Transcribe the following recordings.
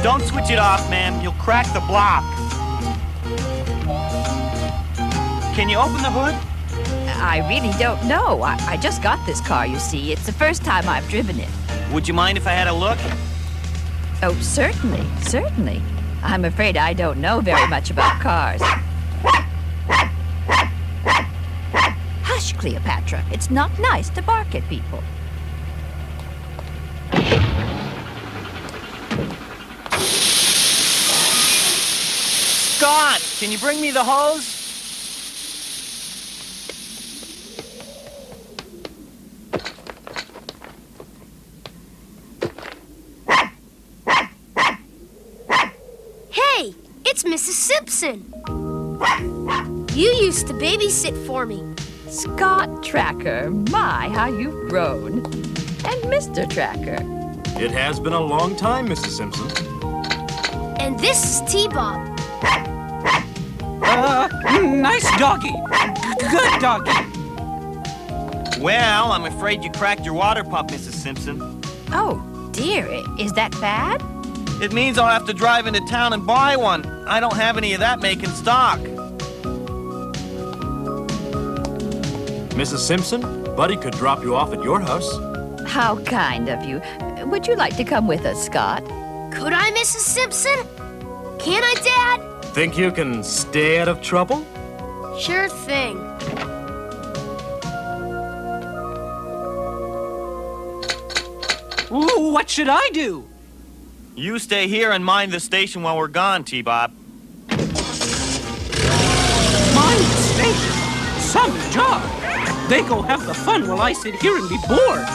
Don't switch it off, ma'am. You'll crack the block. Can you open the hood? I really don't know. I just got this car, you see. It's the first time I've driven it. Would you mind if I had a look? Oh, certainly, certainly. I'm afraid I don't know very much about cars. Hush, Cleopatra. It's not nice to bark at people. Scott, can you bring me the hose? Hey, it's Mrs. Simpson. You used to babysit for me. Scott Tracker, my, how you've grown. And Mr. Tracker. It has been a long time, Mrs. Simpson. And this is T-Bob. Nice doggy. Good doggy. Well, I'm afraid you cracked your water pump, Mrs. Simpson. Oh, dear. Is that bad? It means I'll have to drive into town and buy one. I don't have any of that make in stock. Mrs. Simpson, Buddy could drop you off at your house. How kind of you. Would you like to come with us, Scott? Could I, Mrs. Simpson? Can I, Dad? Think you can stay out of trouble? Sure thing. Ooh, what should I do? You stay here and mind the station while we're gone, T-Bob. Mind the station. Some job. They go have the fun while I sit here and be bored.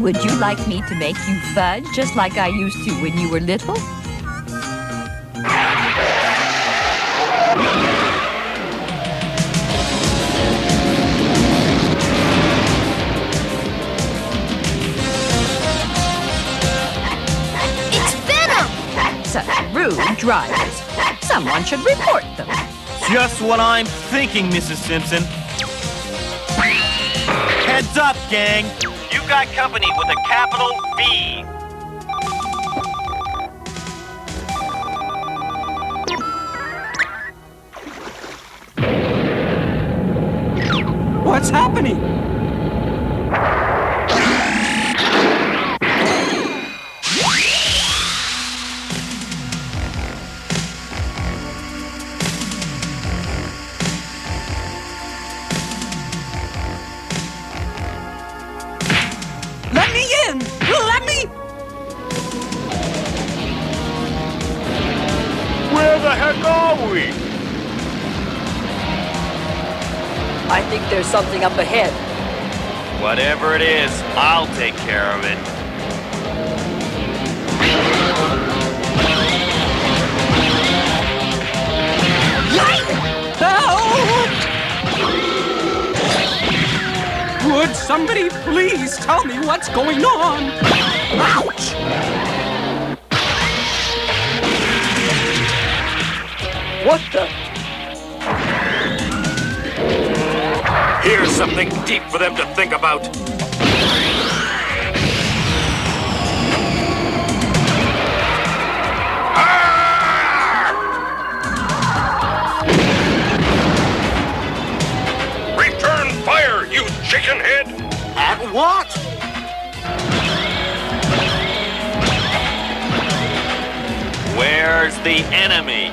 Would you like me to make you fudge just like I used to when you were little? It's V.E.N.O.M! Such rude drivers. Someone should report them. Just what I'm thinking, Mrs. Simpson. Heads up, gang. You got company with a capital V. What's happening? Let me in! Let me... Where the heck are we? I think there's something up ahead. Whatever it is, I'll take care of it. Help! Would somebody please tell me what's going on? Ouch! What the? Here's something deep for them to think about. Return fire, you chicken head! At what? Where's the enemy?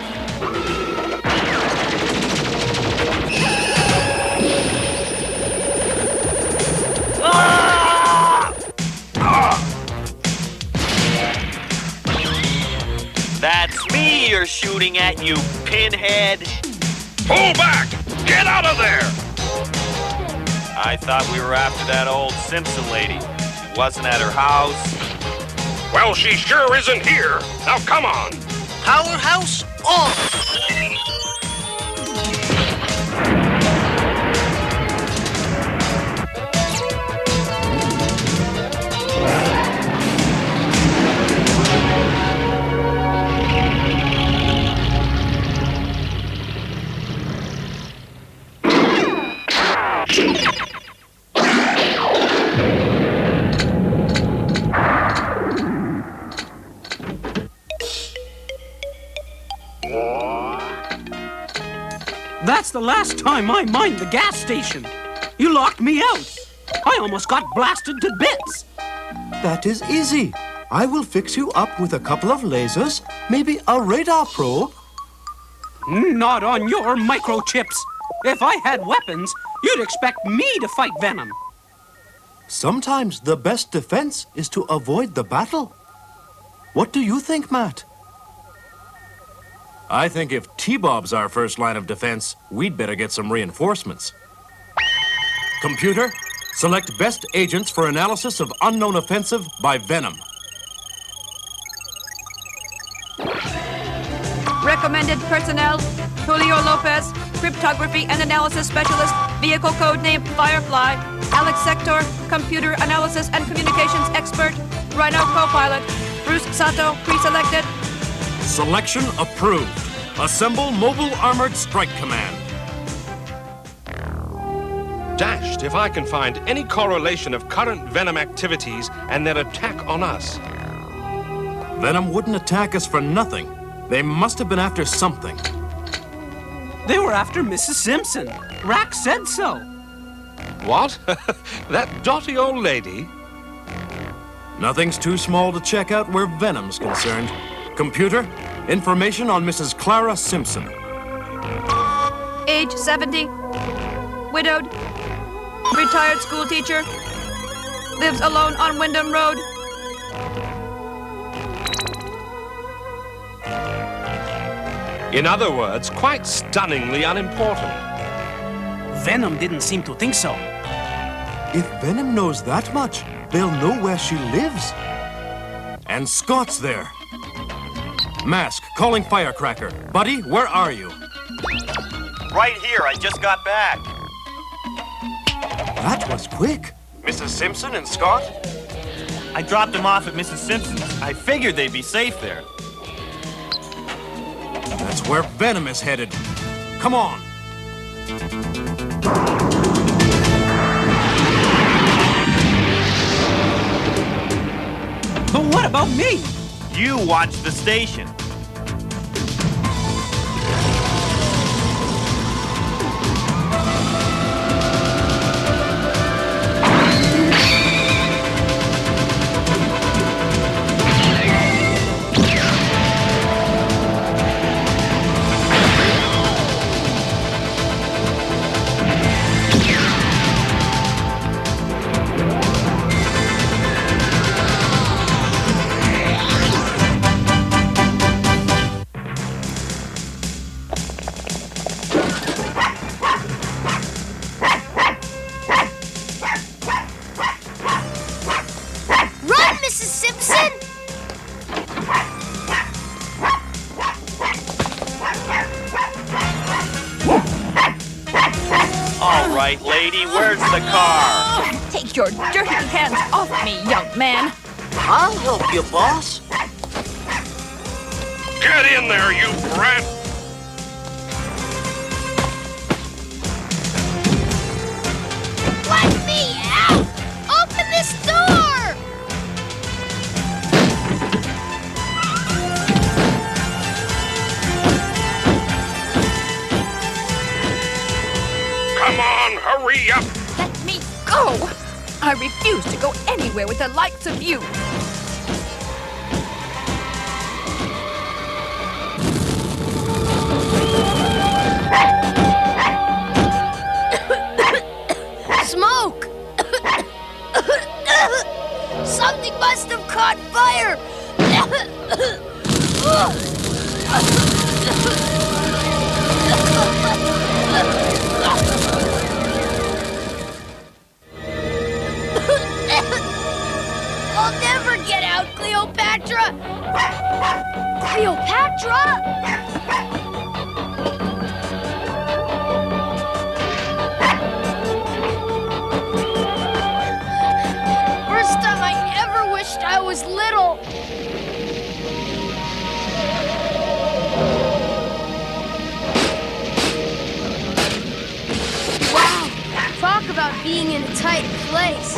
That's me you're shooting at, you pinhead. Pull back! Get out of there! I thought we were after that old Simpson lady. She wasn't at her house. Well, she sure isn't here. Now come on! Powerhouse off! That's the last time I mined the gas station. You locked me out. I almost got blasted to bits. That is easy. I will fix you up with a couple of lasers, maybe a radar probe. Not on your microchips. If I had weapons, you'd expect me to fight Venom. Sometimes the best defense is to avoid the battle. What do you think, Matt? I think if T-Bob's our first line of defense, we'd better get some reinforcements. Computer, select best agents for analysis of unknown offensive by Venom. Recommended personnel, Julio Lopez, cryptography and analysis specialist, vehicle code name Firefly, Alex Sector, computer analysis and communications expert, Rhino co-pilot, Bruce Sato, pre-selected. Selection approved. Assemble Mobile Armored Strike Command. Dashed if I can find any correlation of current Venom activities and their attack on us. Venom wouldn't attack us for nothing. They must have been after something. They were after Mrs. Simpson. Rack said so. What? That dotty old lady? Nothing's too small to check out where Venom's concerned. Computer, information on Mrs. Clara Simpson. Age 70, widowed, retired school teacher, lives alone on Wyndham Road. In other words, quite stunningly unimportant. Venom didn't seem to think so. If Venom knows that much, they'll know where she lives. And Scott's there. Mask, calling Firecracker. Buddy, where are you? Right here, I just got back. That was quick. Mrs. Simpson and Scott? I dropped them off at Mrs. Simpson's. I figured they'd be safe there. That's where Venom is headed. Come on. But what about me? You watch the station. Run, Mrs. Simpson! All right, lady, where's the car? Take your dirty hands off me, young man. I'll help you, boss. Get in there, you brat! Let me out! Open this door! Come on, hurry up! Let me go. I refuse to go anywhere with the likes of you. Smoke! Something must have caught fire! I'll never get out, Cleopatra! Cleopatra? First time I ever wished I was little. Wow, talk about being in a tight place.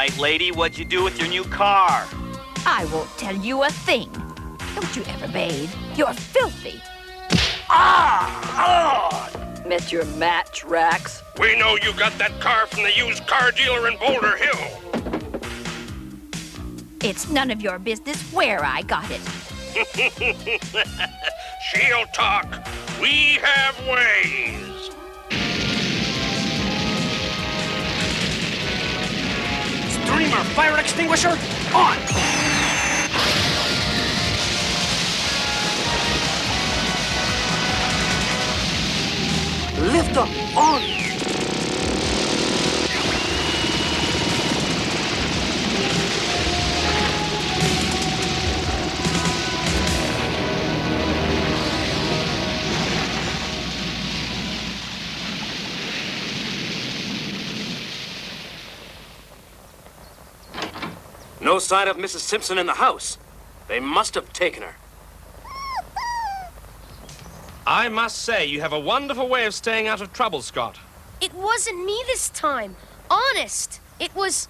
night, lady. What'd you do with your new car? I won't tell you a thing. Don't you ever bathe? You're filthy. Met your match, Rax. We know you got that car from the used car dealer in Boulder Hill. It's none of your business where I got it. She'll talk. We have ways. Streamer fire extinguisher on! Lifter on! No sign of Mrs. Simpson in the house. They must have taken her. I must say, you have a wonderful way of staying out of trouble, Scott. It wasn't me this time. Honest. It was...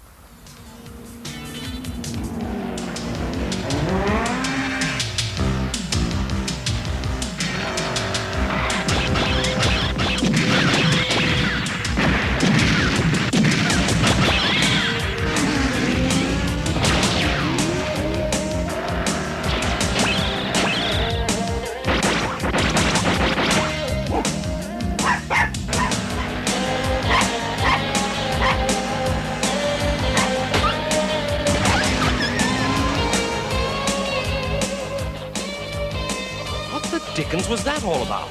What the dickens was that all about?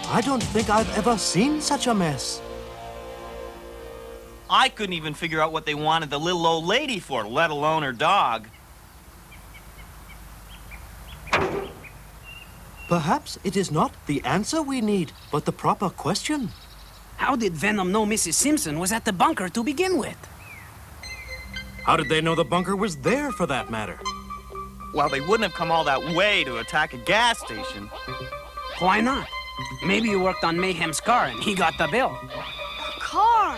I don't think I've ever seen such a mess. I couldn't even figure out what they wanted the little old lady for, let alone her dog. Perhaps it is not the answer we need, but the proper question. How did Venom know Mrs. Simpson was at the bunker to begin with? How did they know the bunker was there, for that matter? Well, they wouldn't have come all that way to attack a gas station. Why not? Maybe you worked on Mayhem's car and he got the bill. car.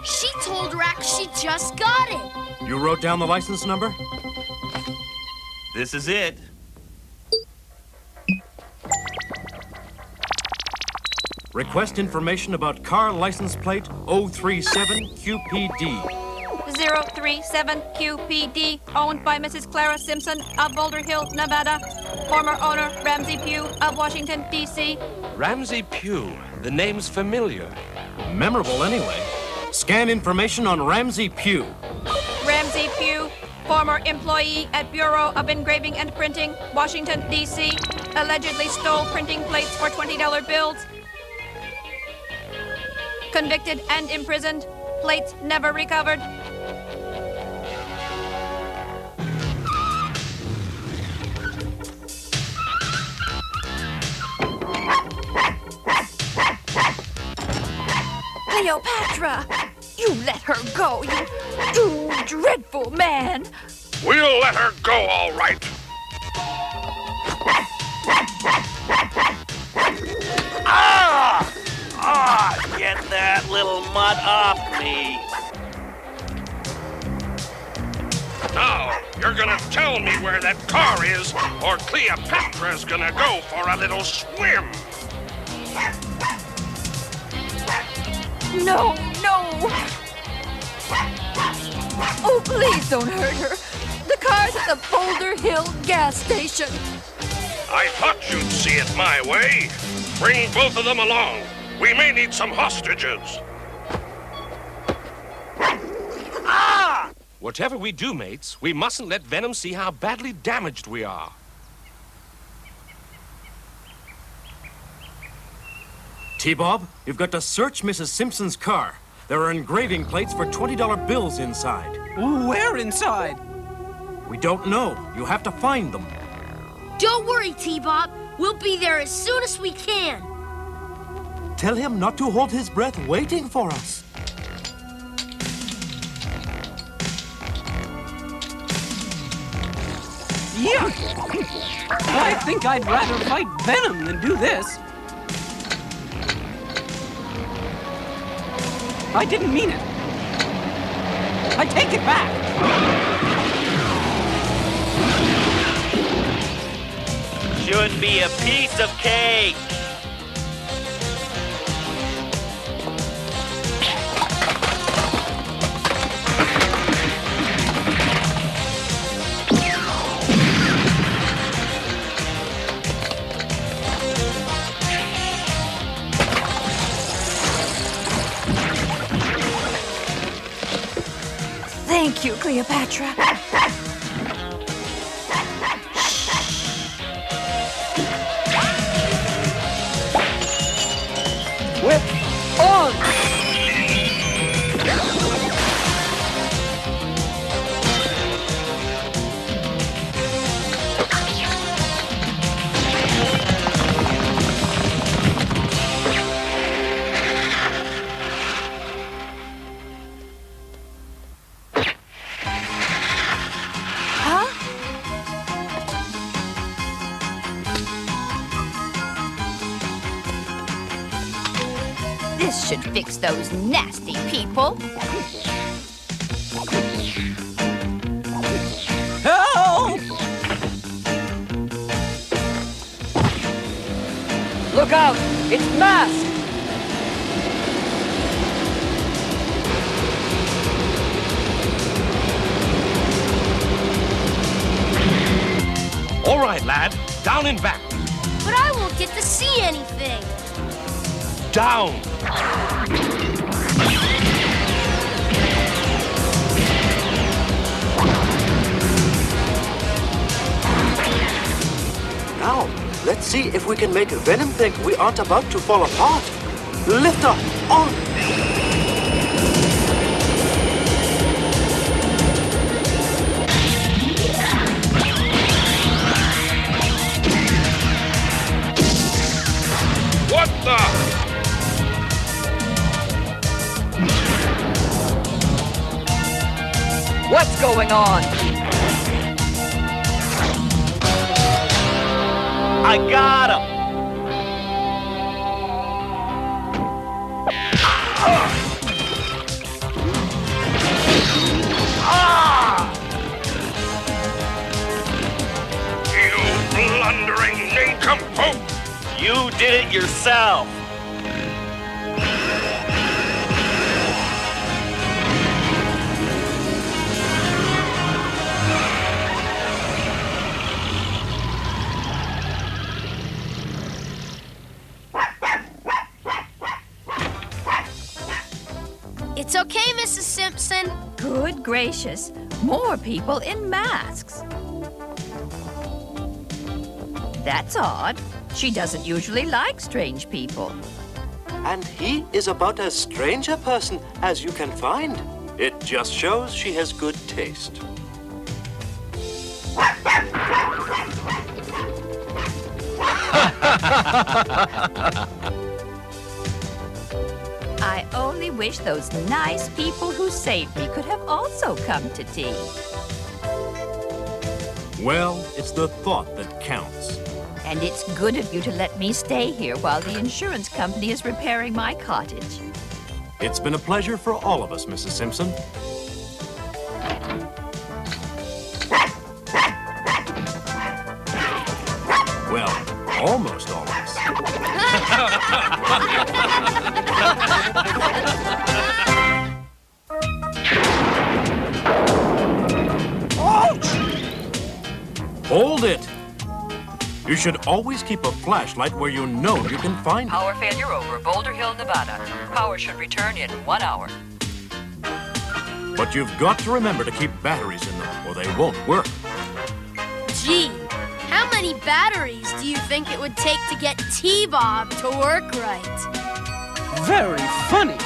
She told Rax she just got it. You wrote down the license number? This is it. Request information about car license plate 037 QPD. 037 QPD, owned by Mrs. Clara Simpson of Boulder Hill, Nevada. Former owner Ramsey Pugh of Washington, D.C. Ramsey Pugh. The name's familiar. Memorable anyway. Scan information on Ramsey Pugh. Ramsey Pugh, former employee at Bureau of Engraving and Printing, Washington, D.C. Allegedly stole printing plates for $20 bills. Convicted and imprisoned. Plates never recovered. Cleopatra! You let her go, you dreadful man! We'll let her go, all right. Get that little mutt off me. Now, you're gonna tell me where that car is, or Cleopatra's gonna go for a little swim. No, no! Oh, please don't hurt her. The car's at the Boulder Hill gas station. I thought you'd see it my way. Bring both of them along. We may need some hostages. Whatever we do, mates, we mustn't let Venom see how badly damaged we are. T-Bob, you've got to search Mrs. Simpson's car. There are engraving plates for $20 bills inside. Where inside? We don't know. You have to find them. Don't worry, T-Bob. We'll be there as soon as we can. Tell him not to hold his breath waiting for us. Yuck! I think I'd rather fight Venom than do this. I didn't mean it. I take it back. Should be a piece of cake. Thank you, Cleopatra. Whip on! This should fix those nasty people. Help! Look out! It's masked! All right, lad. Down and back. But I won't get to see anything. Down. Now, let's see if we can make Venom think we aren't about to fall apart. Lift her on! What the? What's going on? I got him. You blundering nincompoop! You did it yourself. It's okay, Mrs. Simpson. Good gracious, more people in masks. That's odd. She doesn't usually like strange people. And he is about as strange a person as you can find. It just shows she has good taste. I only wish those nice people who saved me could have also come to tea. Well, it's the thought that counts. And it's good of you to let me stay here while the insurance company is repairing my cottage. It's been a pleasure for all of us, Mrs. Simpson. Well, almost all of us. Hold it! You should always keep a flashlight where you know you can find it. Power failure over Boulder Hill, Nevada. Power should return in 1 hour. But you've got to remember to keep batteries in them, or they won't work. Gee, how many batteries do you think it would take to get T-Bob to work right? Very funny.